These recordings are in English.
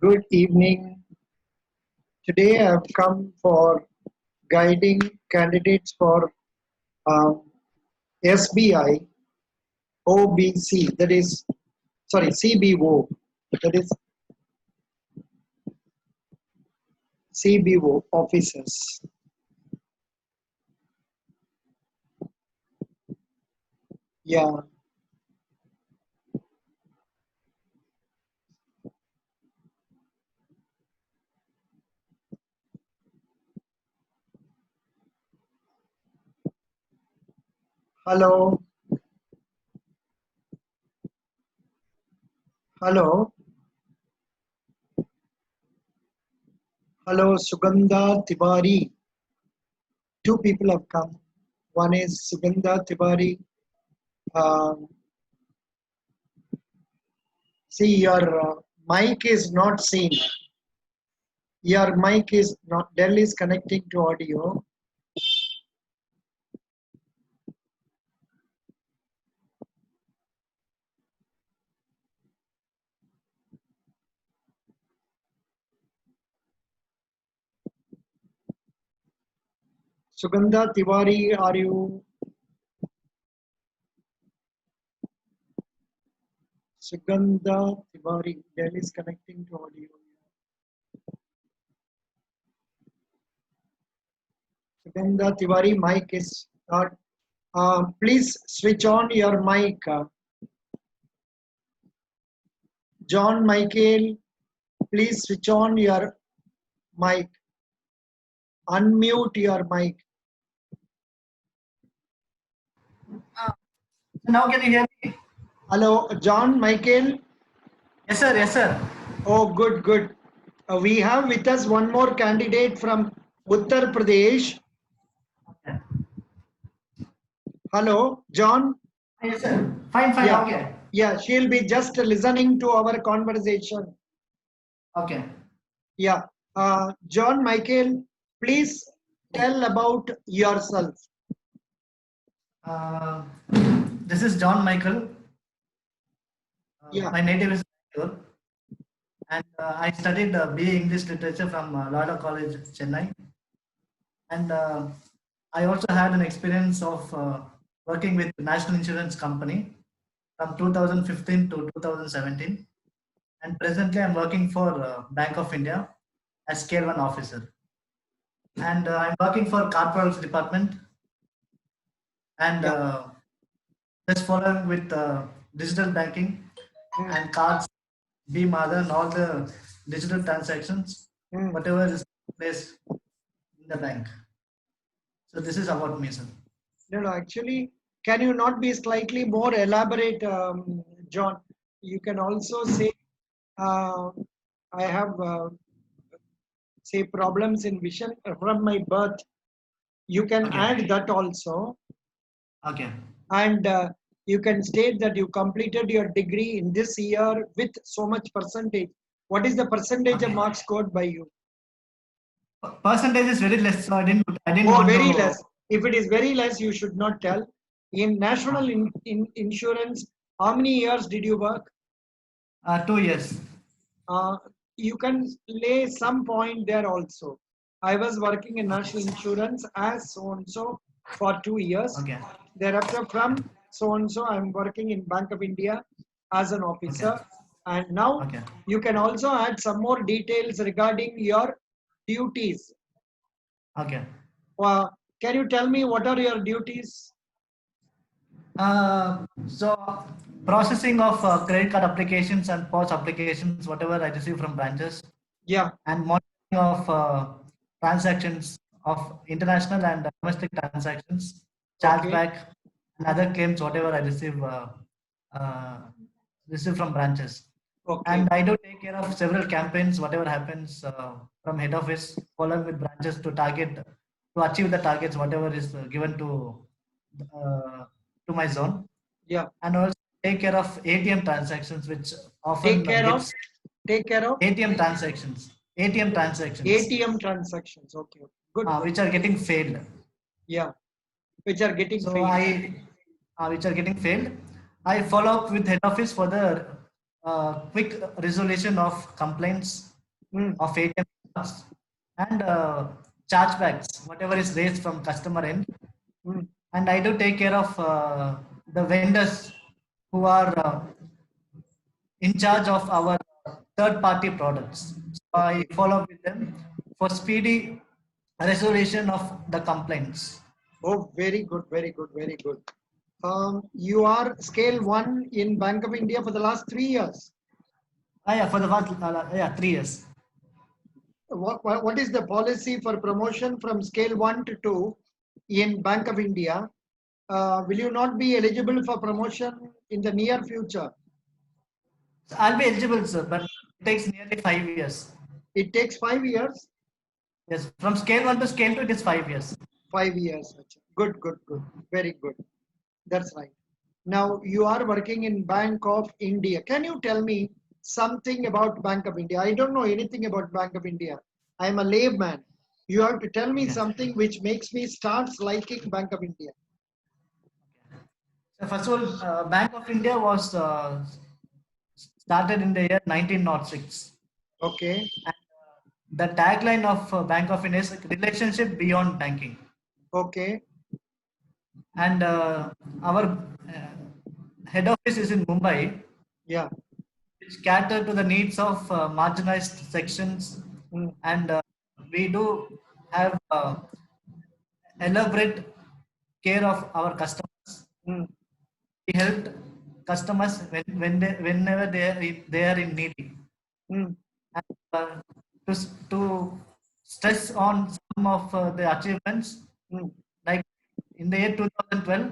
Good evening. Today I have come for guiding candidates for um, SBI OBC, that is, sorry, CBO, that is CBO officers. Yeah. Hello. Hello. Hello, Sugandha Tiwari. Two people have come. One is Sugandha Tiwari. Um, See, your mic is not seen. Your mic is not, Dell is connecting to audio. Sugandha Tiwari, are you? Sugandha Tiwari, Dell is connecting to audio. Sugandha Tiwari, mic is not. Please switch on your mic. John Michael, please switch on your mic. Unmute your mic. Now can you hear me? Hello, John Michael. Yes, sir. Yes, sir. Oh, good, good. We have with us one more candidate from Uttar Pradesh. Okay. Hello, John. Yes, sir. Fine, fine. Yeah, Okay. yeah. She'll be just listening to our conversation. Okay. Yeah. John Michael, please tell about yourself. Uh, this is John Michael. Yeah. My native is Bangalore, and I studied BA English Literature from Lada College, Chennai. And I also had an experience of working with National Insurance Company from 2015 to 2017. And presently, I'm working for Bank of India as Scale 1 officer. And I'm working for corporate department and Yeah. just following with digital banking Mm, and cards, BMADA and all the digital transactions, mm. whatever is placed in the bank. So this is about me, sir. No, no, actually, can you not be slightly more elaborate, John? You can also say, uh, I have, say, problems in vision from my birth. You can Okay. add that also. Okay. And you can state that you completed your degree in this year with so much percentage. What is the percentage of Okay. marks scored by you? Percentage is very less, so I didn't Oh, want very to. less. If it is very less, you should not tell. In Uh, national insurance, how many years did you work? 2 years. Uh, you can lay some point there also. I was working in Okay. national insurance as so and so for 2 years. Okay. Thereafter, from so and so, I'm working in Bank of India as an Okay. officer. And now Okay. you can also add some more details regarding your duties. Okay. Uh, can you tell me what are your duties? So processing of credit card applications and POS applications, whatever I receive from branches, Yeah. and monitoring of transactions of international and domestic transactions, Okay. chargeback, and other claims, whatever I uh, receive from branches. Okay. And I do take care of several campaigns, whatever happens from head office, following with branches to achieve the targets, whatever is given uh, to my zone, Yeah. and also take care of ATM transactions, which Take often care of. gets Take care of ATM transactions, ATM transactions, ATM transactions. Okay. Good. Good. which are getting failed. Yeah. Which are getting So failed. which are getting failed. I follow up with head office for the quick resolution of complaints mm, of ATM cards and chargebacks, whatever is raised from customer end. mm. And I do take care of the vendors who are in charge of our third party products. So I Okay. follow up with them for speedy resolution of the complaints. Oh, very good, very good, very good. You are scale one in Bank of India for the last 3 years. Yeah, for the past 3 years. What is the policy for promotion from scale 1 to 2 in Bank of India? Will you not be eligible for promotion in the near future? So I'll be eligible, sir, but it takes nearly 5 years. It takes 5 years. Yes, from scale 1 to scale 2, it is 5 years. 5 years. Good, good, good. Very good. That's right. Now you are working in Bank of India. Can you tell me something about Bank of India? I don't know anything about Bank of India. I'm a layman. You have to tell me Okay. something which makes me start liking Bank of India. So first of all, Bank of India was started in the year 1906. Okay. And the tagline of Bank of India is like, relationship beyond banking. Okay. And our head office is in Mumbai, Yeah. which cater to the needs of marginalized sections. Mm, And we do have elaborate care of our customers. mm, We helped customers whenever they are in need. mm, And to stress on some of the achievements, mm, like in the year 2012,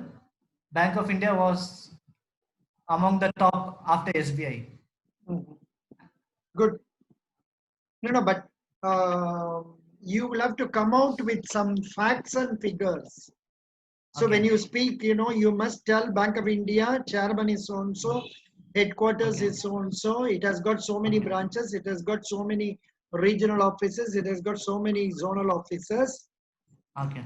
Bank of India was among the top after SBI. mm. Good. No, no, but you will have to come out with some facts and figures. So when Okay, you speak, you must tell Bank of India, chairman is so and so, headquarters okay, is so and so, it has got so many okay, branches, it has got so many regional offices, it has got so many zonal offices. okay,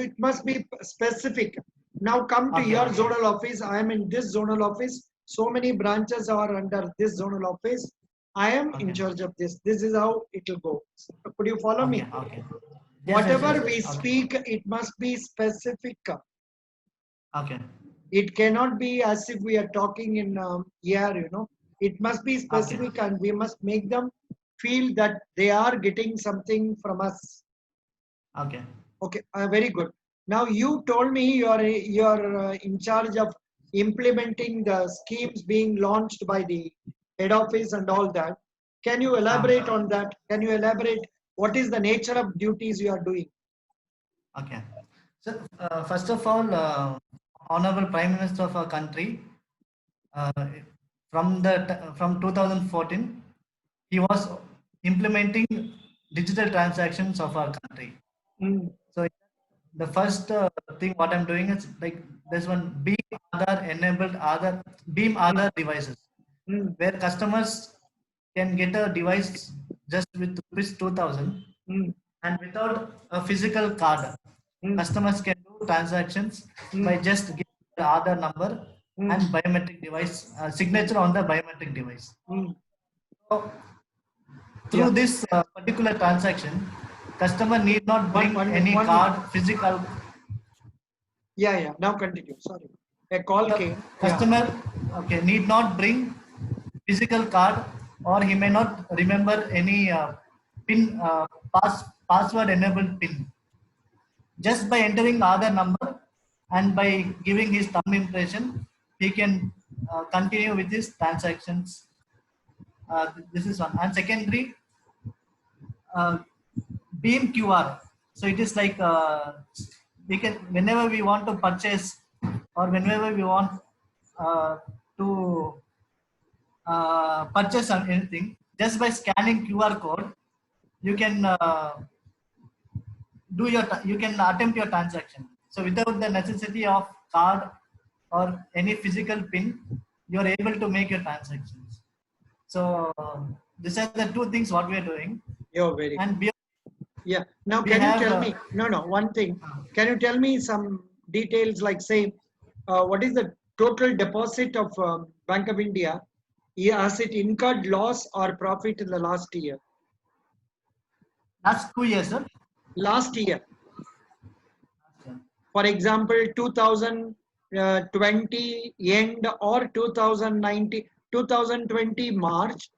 It must be specific. Now come to okay, your okay, zonal office. I am in this zonal office. So many branches are under this zonal office. I am in okay, charge of this. This is how it will go. Could you follow okay, me? okay. Yes, yes, Whatever yes, we yes. Okay, speak, it must be specific. okay, It cannot be as if we are talking in air. It must be okay, specific, and we must make them feel that they are getting something from us. okay. Okay, very good. Now you told me you're in charge of implementing the schemes being launched by the head office and all that. Can you elaborate on that? Can you elaborate what is the nature of duties you are doing? Okay. So, first of all, Honorable Prime Minister of our country, uh, from 2014, he was implementing digital transactions of our country. Mm, So, the first thing what I'm doing is like this one Beam mm, Aadhaar devices, mm, where customers can get a device just with rupees 2000 mm, and without a physical card. mm, Customers can do transactions by mm, just giving the Aadhaar number and mm, biometric device signature on the biometric device. mm. So Yeah. through this particular transaction, customer need not One, bring one minute. any 1 minute. card physical. Yeah, yeah. Now continue. Sorry. A call The came. Yeah. customer need not bring physical card, or he may not remember any pin password enabled pin. Just by entering the Aadhaar number and by giving his thumb impression, he can continue with his transactions. This is one. And secondary, uh, Beam QR. So it is like we can, whenever we want to purchase or whenever we want to purchase anything, just by scanning QR code, you can you can attempt your transaction. So without the necessity of card or any physical pin, you are able to make your transactions. So these are the two things what we are doing. You're very good. And Yeah. Now, we can you have tell me? No, no. One thing. Can you tell me some details, like say, what is the total deposit of Bank of India Has it incurred loss or profit in the last year? Last 2 years, sir. Last year. Yeah. For example, 2020 end or 2020 March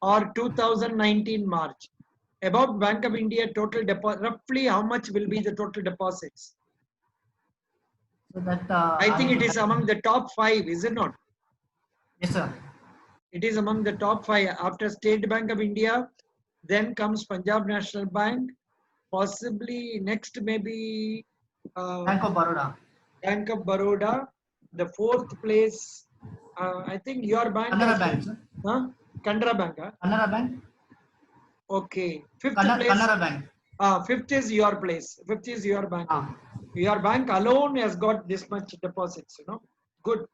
or 2019 March. About Bank of India total deposit, roughly how much will be the total deposits? So that I think it is among the top 5, is it not? Yes, sir. It is among the top 5. After State Bank of India, then comes Punjab National Bank, possibly next maybe Bank of Baroda. Bank of Baroda. The fourth place, I think your bank Canara has Bank, sir. huh? Canara Bank. Huh? Canara Bank. Okay. Fifth place. Canara Bank. Fifth is your place. Fifth is your bank. Ah. Your bank alone has got this much deposits, Good.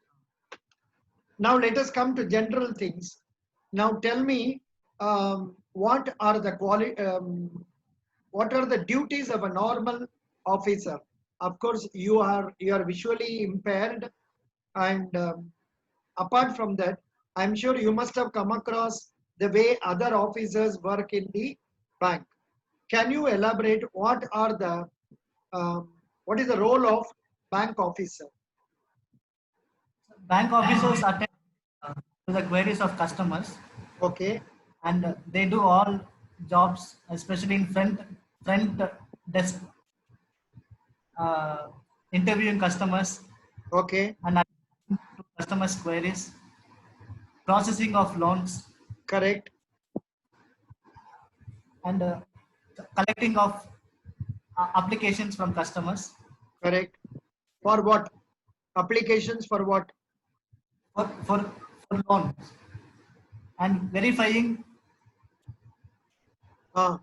Now let us come to general things. Now tell me, what are the what are the duties of a normal officer? Of course, you are visually impaired, and apart from that, I'm sure you must have come across the way other officers work in the bank. Can you elaborate what is the role of bank officer? Bank officers attend to the queries of customers. Okay. And they do all jobs, especially in front desk, interviewing customers. Okay. And attending to customers' queries, processing of loans, Correct. and collecting of applications from customers. Correct. For what? Applications for what? For loans, and verifying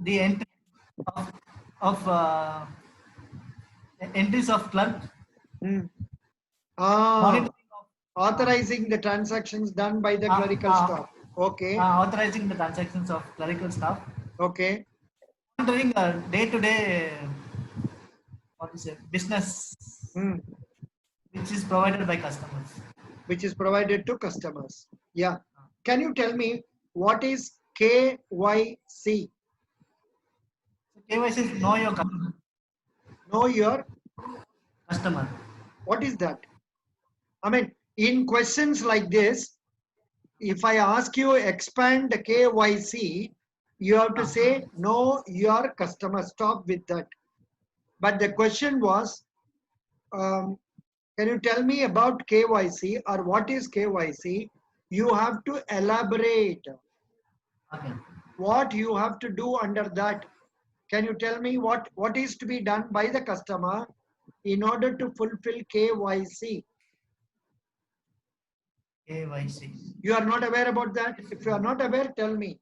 the entry of entries of clerk. Monitoring of Authorizing the transactions done by the clerical staff. Okay. Authorizing the transactions of clerical staff. Okay. Monitoring day-to-day business, which is provided by customers. Which is provided to customers. Yeah. Can you tell me what is KYC? KYC is know your customer. Know your Customer. What is that? I mean, in questions like this, if I ask you expand KYC, you have to say know your customer. Stop with that. But the question was, can you tell me about KYC or what is KYC? You have to elaborate. Okay. What you have to do under that. Can you tell me what is to be done by the customer in order to fulfill KYC? KYC. You are not aware about that? If you are not aware, tell me.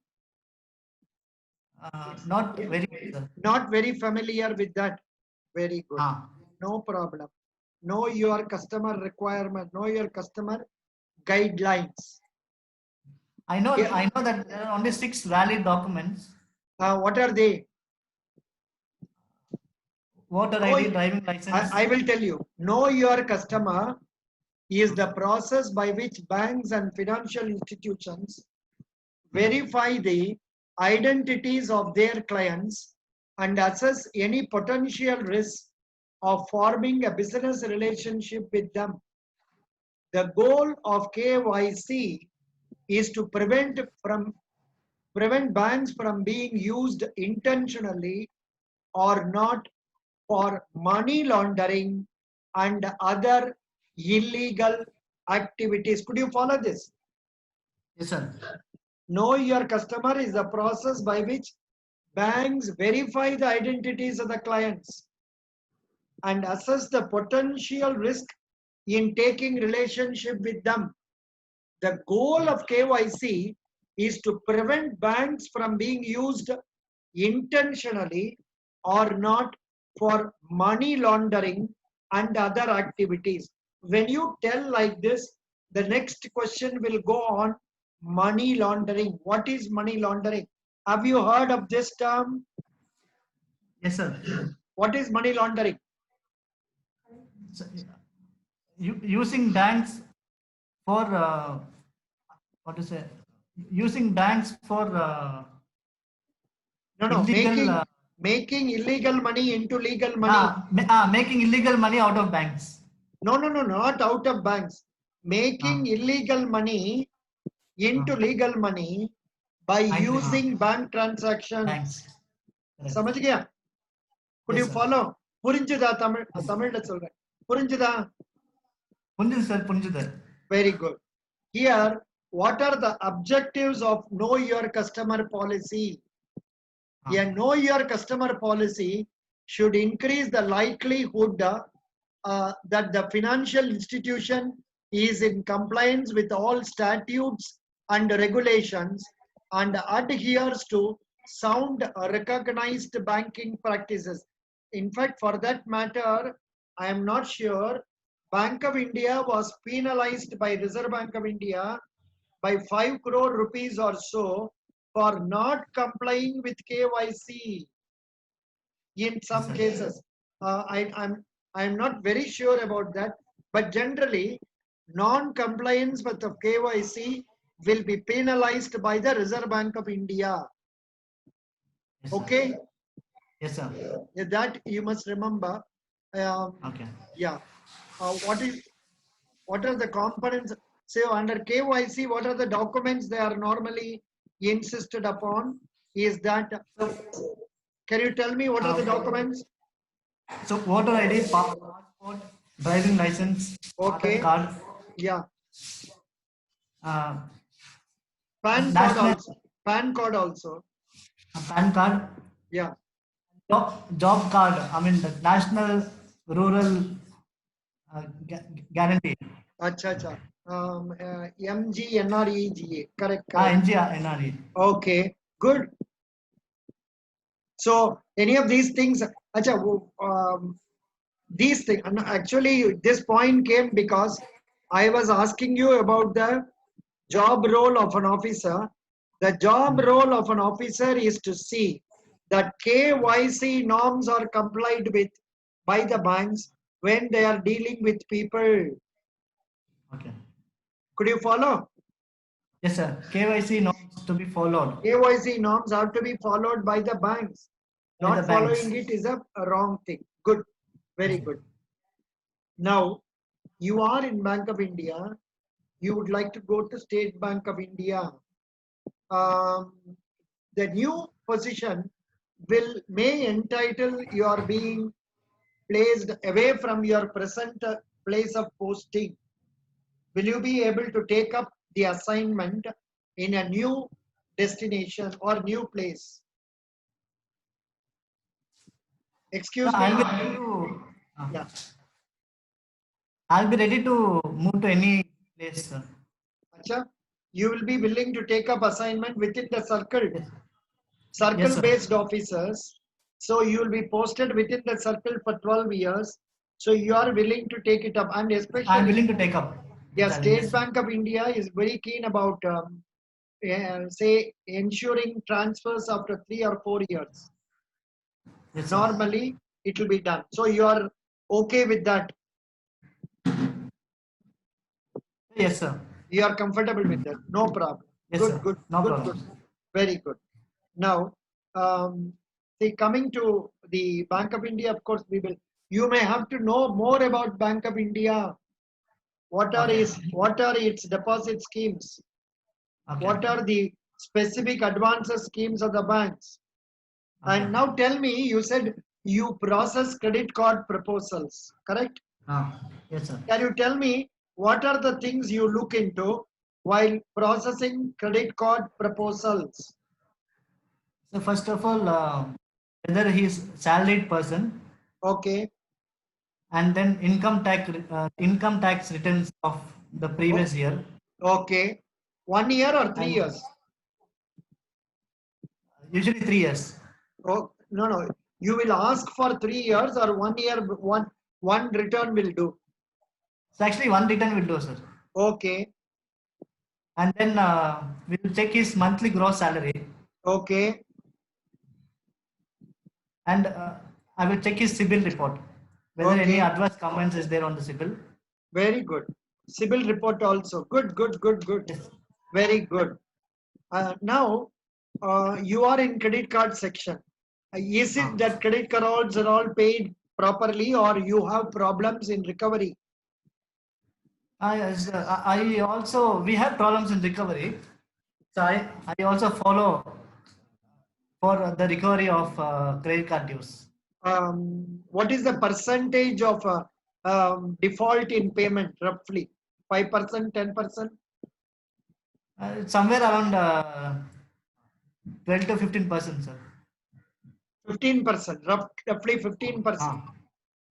Not very good, sir. Not very familiar with that. Very good. No problem. Know your customer requirement. Know your customer guidelines. I know that there are only 6 valid documents. What are they? Voter ID, driving license. I will tell you. Know your customer is the process by which banks and financial institutions verify the identities of their clients and assess any potential risk of forming a business relationship with them. The goal of KYC is to prevent banks from being used intentionally or not for money laundering and other illegal activities. Could you follow this? Yes, sir. Know your customer is the process by which banks verify the identities of the clients and assess the potential risk in taking relationship with them. The goal of KYC is to prevent banks from being used intentionally or not for money laundering and other activities. When you tell like this, the next question will go on money laundering. What is money laundering? Have you heard of this term? Yes, sir. What is money laundering? So, using banks for what to say, using banks for No, no, illegal, making illegal money into legal money. making illegal money out of banks. No, no, no, not out of banks. Making illegal money into legal money by using bank transactions. Banks. Correct. समझ गया? Could Yes, you sir. follow? புரிஞ்சுதா தமிழ்ல சொல்றேன். புரிஞ்சுதா? புரிஞ்சுது sir, புரிஞ்சுது. Very good. Here, what are the objectives of know your customer policy? A know your customer policy should increase the likelihood that the financial institution is in compliance with all statutes and regulations and adheres to sound recognized banking practices. In fact, for that matter, I am not sure Bank of India was penalized by Reserve Bank of India by 5 crore rupees or so for not complying with KYC in some cases. I'm not very sure about that, but generally non-compliance with the KYC will be penalized by the Reserve Bank of India. Yes, sir. Okay? Yes, sir. That you must remember. Okay. Yeah. What are the components? So under KYC, what are the documents they are normally insisted upon? Is that, can you tell me what are the documents? So voter ID, passport, driving license, Okay. Aadhaar card, Yeah. uh, PAN card national also. PAN card also. PAN card, Yeah. job card. I mean the national rural guarantee. Acha, acha. MGNREGA. Correct. Correct. NRE. Okay. Good. So any of these things, acha, these things, and actually this point came because I was asking you about the job role of an officer. The job role of an officer is to see that KYC norms are complied with by the banks when they are dealing with people. Okay. Could you follow? Yes, sir. KYC norms to be followed. KYC norms have to be followed by the banks. By Not the banks. following it is a wrong thing. Good. Very good. Now, you are in Bank of India. You would like to go to State Bank of India. The new position may entitle your being placed away from your present place of posting. Will you be able to take up the assignment in a new destination or new place? Excuse me. Yeah. I'll be ready to move to any place, sir. Acha, you will be willing to take up assignment within the circle. Yes. Circle-based officers. So you will be posted within the circle for 12 years. So you are willing to take it up, and especially I'm willing to take up. Yeah, State Bank of India is very keen about say ensuring transfers after 3 or 4 years. Yes, normally it will be done. So you are okay with that? Yes, sir. You are comfortable with that? No problem. Yes, Good, sir. good, No good, problem. good. Very good. Now, see, coming to the Bank of India, of course, you may have to know more about Bank of India. What are its deposit schemes? Okay. What are the specific advances schemes of the banks? And now tell me, you said you process credit card proposals, correct? Yes, sir. Can you tell me what are the things you look into while processing credit card proposals? So first of all, whether he is salaried person. Okay. And then income tax returns of the previous year. Okay. 1 year or 3 years? Usually 3 years. Oh, no. You will ask for 3 years or 1 year, one return will do? So actually one return will do, sir. Okay. And then we will check his monthly gross salary. Okay. And I will check his CIBIL report. Whether any adverse comments is there on the CIBIL. Very good. CIBIL report also. Good. Yes. Very good. Now, you are in credit card section. Is it that credit cards are all paid properly, or you have problems in recovery? I also, we have problems in recovery. So I also follow for the recovery of credit card dues. What is the percentage of default in payment roughly? 5%, 10%? It's somewhere around 12 to 15%, sir. 15%, roughly 15%. Ah,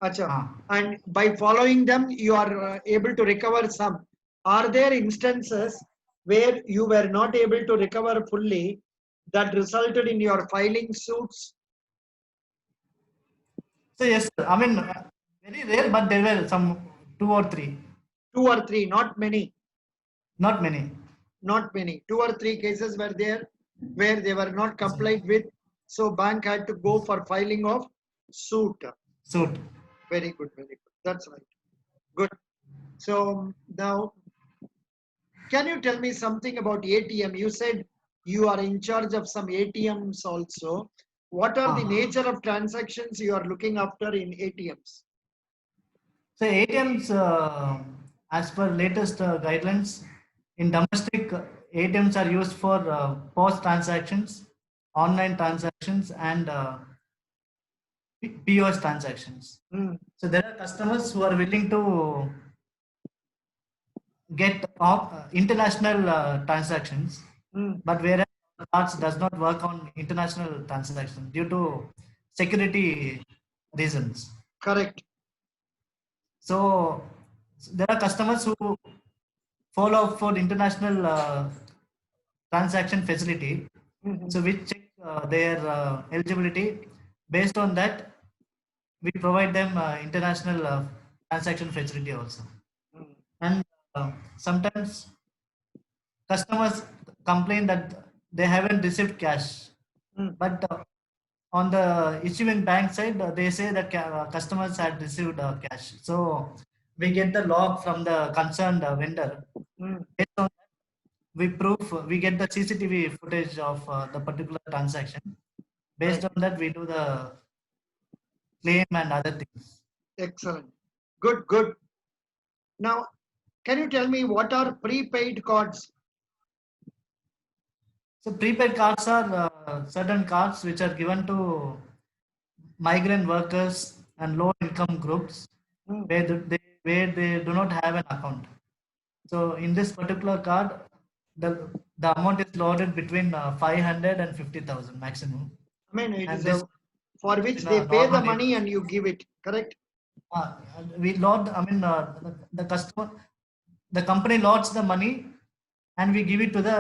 Acha. ah. And by following them, you are able to recover some. Are there instances where you were not able to recover fully that resulted in your filing suits? So yes, sir. I mean, very rare, but there were some two or three, Two or three, not many. not many. Not many. Two or three cases were there where they were not Yes, sir. complied with. So bank had to go for filing of suit. Suit. Very good, very good. That's right. Good. So now, can you tell me something about ATM? You said you are in charge of some ATMs also. What are the Ah. nature of transactions you are looking after in ATMs? So ATMs, as per latest guidelines, in domestic, ATMs are used for POS transactions, online transactions, and POS transactions. Hmm. So there are customers who are willing to get international transactions, Hmm. but whereas cards does not work on international transactions due to security reasons. Correct. So there are customers who follow up for international transaction facility. Mhm. So we check their eligibility. Based on that, we provide them international transaction facility also. Hmm. And sometimes customers complain that they haven't received cash, Hmm. but on the issuing bank side, they say that customers had received cash. So we get the log from the concerned vendor. Hmm. Based on that, we get the CCTV footage of the particular transaction. Based Right. on that, we do the claim and other things. Excellent. Good, good. Now, can you tell me what are prepaid cards? So prepaid cards are certain cards which are given to migrant workers and low income groups Hmm. where they do not have an account. So in this particular card, the amount is loaded between 500 and 50,000 maximum. I mean, it And is this for used which in they a pay the normal money neighborhood. and you give it, correct? We load, I mean, the customer, the company loads the money and we give it to the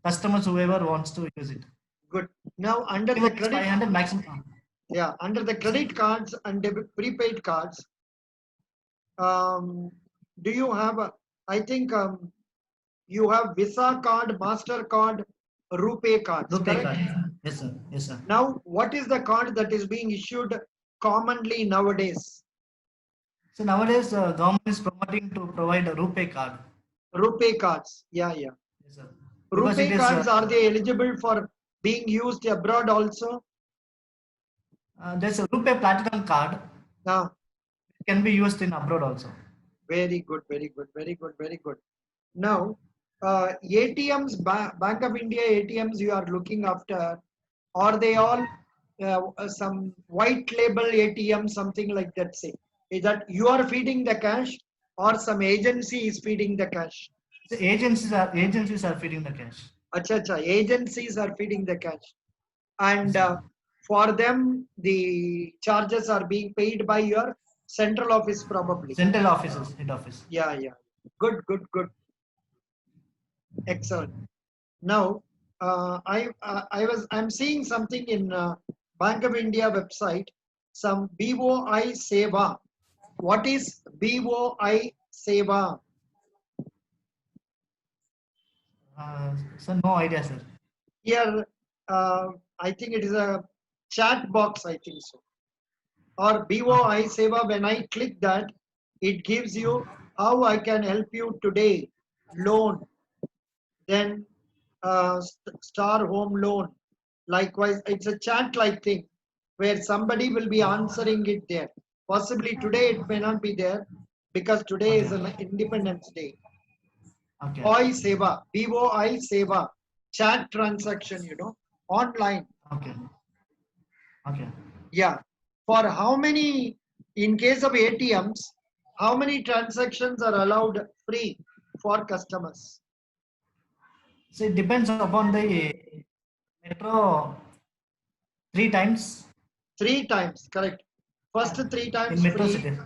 customers, whoever wants to use it. Good. Now, under the Minimum is credit, 500, maximum. yeah, under the credit cards and debit prepaid cards, um, do you have a, I think you have Visa card, MasterCard, RuPay cards, Rupee correct? card. Yes, sir. Yes, sir. Now, what is the card that is being issued commonly nowadays? So nowadays, government is promoting to provide a Rupee card. RuPay cards, yeah, yeah. Yes, sir. Because it RuPay is, cards, are they eligible for being used abroad also? there's a Rupee Platinum card. Now, It can be used in abroad also. very good, very good, very good, very good. Now, ATMs, Bank of India ATMs you are looking after, are they all some white label ATM, something like that, say? Is that you are feeding the cash or some agency is feeding the cash? The agencies are feeding the cash. Acha, acha, agencies are feeding the cash. And Yes, sir. for them, the charges are being paid by your central office probably. Central offices, head office. Yeah, yeah. Good, good, good. Excellent. Now, I'm seeing something in Bank of India website, some BOI Seva. What is BOI Seva? So no idea, sir. Here, I think it is a chat box, I think so. Or BOI Seva, when I click that, it gives you how I can help you today, loan. Then Star Home Loan. Likewise, it's a chat-like thing where somebody will be answering it there. Possibly today it may not be there because today is an Okay. Independence Day. Okay. Boi Seva, BOI Seva, chat transaction, online. Okay. Okay. Yeah. For how many, in case of ATMs, how many transactions are allowed free for customers? So it depends upon the metro 3 times 3 times, correct. First three in times metro free. city.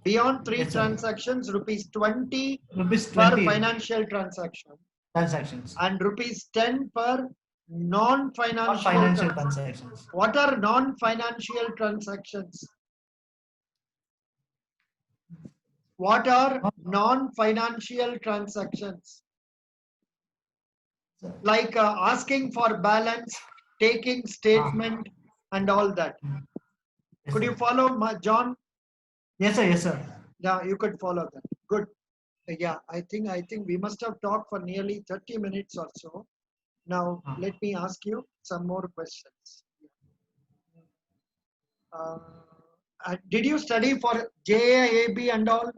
Beyond three Yes, sir. transactions, rupees 20 Rupees per 20 financial transaction transactions, and rupees 10 per not non-financial financial transaction. transactions. What are non-financial transactions? What are Not, non-financial transactions? so, Like asking for balance, taking ah, statement, and all that. yes, Could sir. you follow John? Yes, sir. Yes, sir. Yeah, you could follow that. Good. Yeah, I think we must have talked for nearly 30 minutes or so. Now Ah. let me ask you some more questions. Uh, did you study for JAAB and all?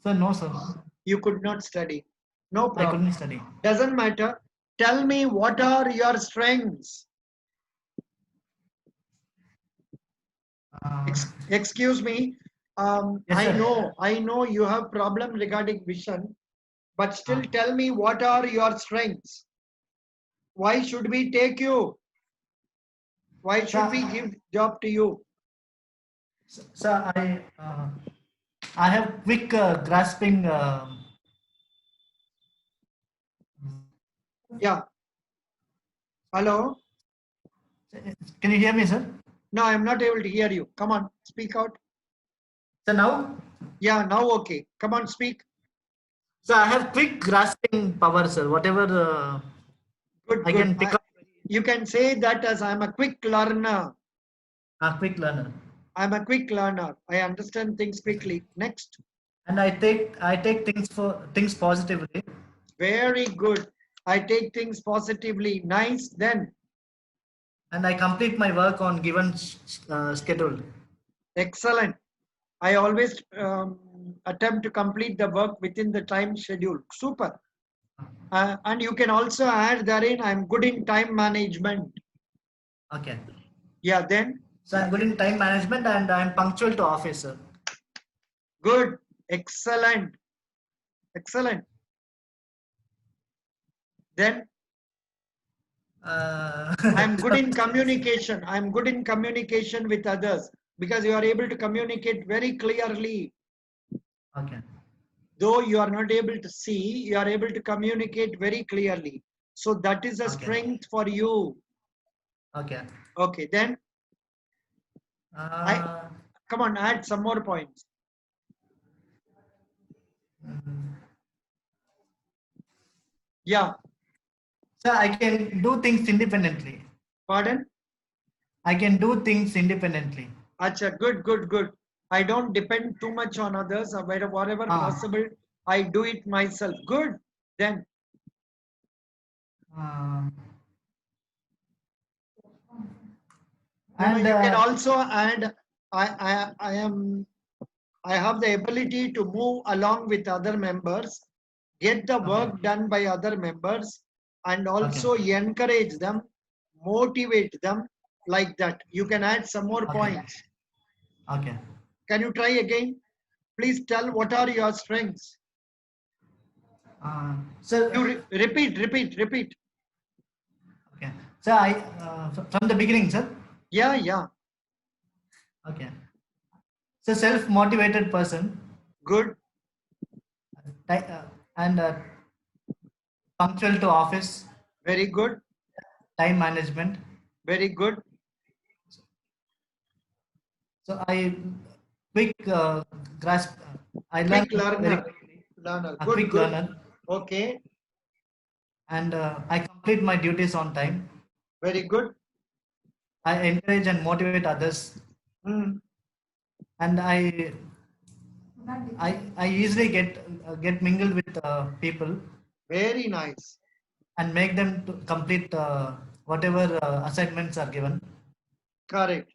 Sir, no, sir. You could not study. No I problem. couldn't study. Doesn't matter. Tell me what are your strengths? Uh, Excuse me. yes, sir. I know you have problem regarding vision, but still Ah. tell me what are your strengths? Why should we take you? Why should we Sir, give job to you? sir, I have quick grasping. Yeah. Hello? Can you hear me, sir? No, I'm not able to hear you. Come on, speak out. So now, Yeah, now okay. Come on, speak. so I have quick grasping power, sir. Whatever Good, I good. can pick up. You can say that as I'm a quick learner. A quick learner. I'm a quick learner. I understand things Yes, sir. quickly. Next. And I take things positively, Very good. I take things positively. Nice. Then, and I complete my work on given schedule. excellent. I always attempt to complete the work within the time schedule. Super. And you can also add therein, I'm good in time management. Okay. Yeah, then, So I'm good in time management and I'm punctual to office, sir. good. Excellent. Excellent. Then, I'm good in communication. I'm good in communication with others because you are able to communicate very clearly. Okay. Though you are not able to see, you are able to communicate very clearly. So that is a Okay. strength for you. Okay. Okay, then I Uh, come on, add some more points. mm, Yeah, sir, I can do things independently. pardon? I can do things independently. Acha, good, good, good. I don't depend too much on others. Whatever Ah. possible, I do it myself. Good. Then, Uh, and you can also add, I am I have the ability to move along with other members, get the okay. work done by other members, and Okay. also encourage them, motivate them like that. You can add some more Okay. points. Okay. Can you try again? Please tell what are your strengths. So You repeat. okay. So from the beginning, sir. Yeah, yeah. Okay. So self-motivated person, Good, and punctual to office, very good, time management. very good. So I quick grasp. I learn Quick very learner, quickly. learner. A Good, quick good. learner, Okay, and I complete my duties on time. very good. I encourage and motivate others, Hmm. and I easily get mingled with people. Very nice. and make them to complete whatever assignments are given. Correct.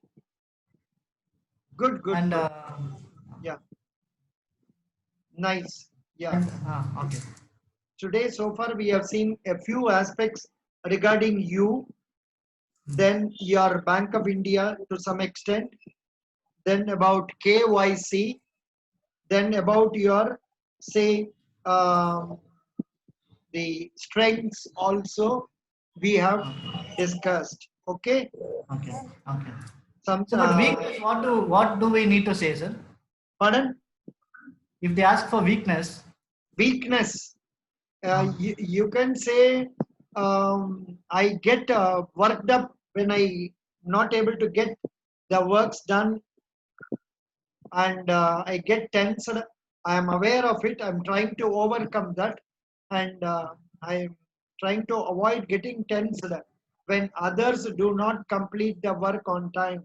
Good, good, And good. Yeah. Nice. Yeah. and okay. Today, so far, we have seen a few aspects regarding you, then your Bank of India to some extent, then about KYC, then about your, say, the strengths also we have discussed. Okay. Okay. Okay. Some, So, but weakness, what do we need to say, sir? pardon? If they ask for weakness, Weakness. You can say I get worked up when I not able to get the works done, and I get tensed. I am aware of it. I'm trying to overcome that, and I'm trying to avoid getting tensed when others do not complete the work on time.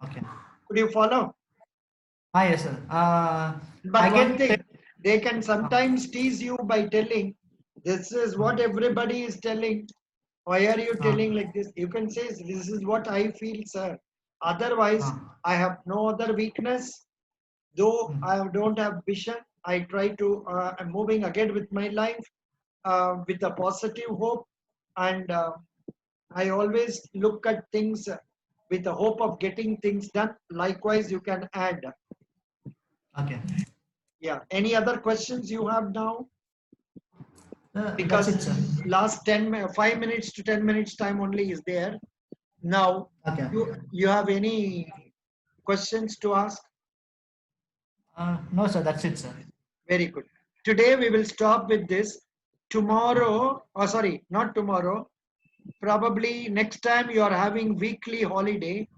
okay. Could you follow? Yes, sir. But I one get thing, they can sometimes tease you by telling, this is what everybody is telling. Why are you telling like this? You can say, this is what I feel, sir. Otherwise, I have no other weakness. Though I don't have vision, I try to, I'm moving again with my life with a positive hope. And I always look at things with the hope of getting things done. Likewise, you can add. okay. Yeah. Any other questions you have now? That's Because it, sir. last 5 minutes to 10 minutes time only is there. Now, Okay. you have any questions to ask? No, sir. That's it, sir. Very good. Today we will stop with this. Tomorrow, oh sorry, not tomorrow. Probably next time you are having weekly holiday.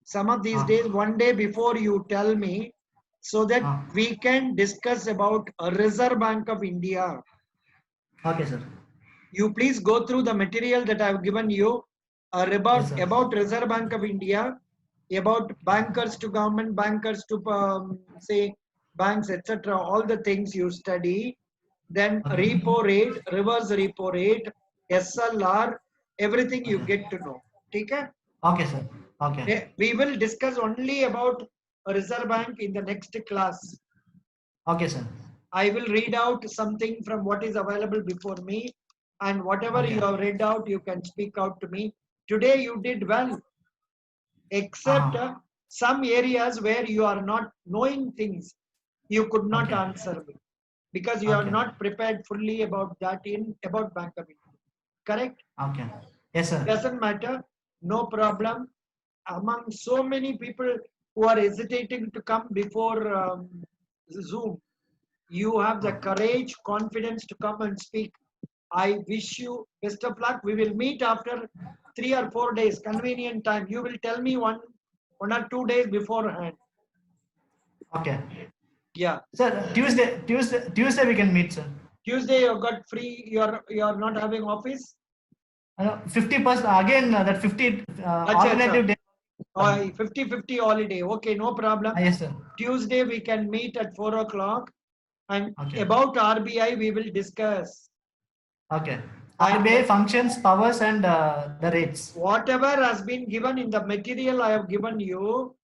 Some of these days, one day before you tell me, so that we can discuss about a Reserve Bank of India. Okay, sir. You please go through the material that I have given you Yes, sir. about Reserve Bank of India, about bankers to government, bankers to say banks, etc. All the things you study. Then Okay. repo rate, reverse repo rate, SLR, everything you Okay. get to know. Okay? Okay, sir. Okay. We will discuss only about Reserve Bank in the next class. Okay, sir. I will read out something from what is available before me, and whatever Okay. you have read out, you can speak out to me. Today you did well, except some areas where you are not knowing things, you could not Okay. answer me because you are Okay. not prepared fully about that in about Bank of India. Correct? Okay. Yes, sir. Doesn't matter, no problem. Among so many people who are hesitating to come before Zoom, you have the courage, confidence to come and speak. I wish you best of luck. We will meet after 3 or 4 days, convenient time. You will tell me one or 2 days beforehand. Okay. Yeah. Sir, Tuesday we can meet, sir. Tuesday you got free. You are not having office. 50% again. That 50 alternative day. 50-50 holiday. Okay, no problem. Yes, sir. Tuesday we can meet at 4 o'clock, and Okay. about RBI we will discuss. Okay. And RBI functions, powers, and the rates. whatever has been given in the material I have given you,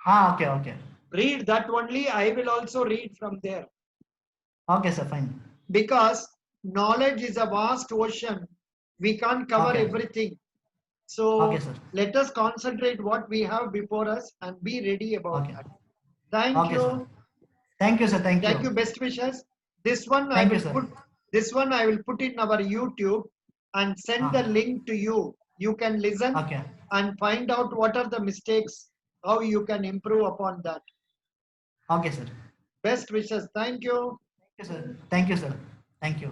Okay. Okay. read that only. I will also read from there. Okay, sir. Fine. Because knowledge is a vast ocean. We can't cover Okay. everything. So Okay, sir. let us concentrate what we have before us and be ready about Okay. that. Thank Okay, you. sir. Thank you, sir. Thank you. Thank you. Best wishes. This one Thank you, sir. This one I will put in our YouTube and send the link to you. You can listen Okay. and find out what are the mistakes, how you can improve upon that. Okay, sir. Best wishes. Thank you. Thank you, sir. Thank you, sir. Thank you.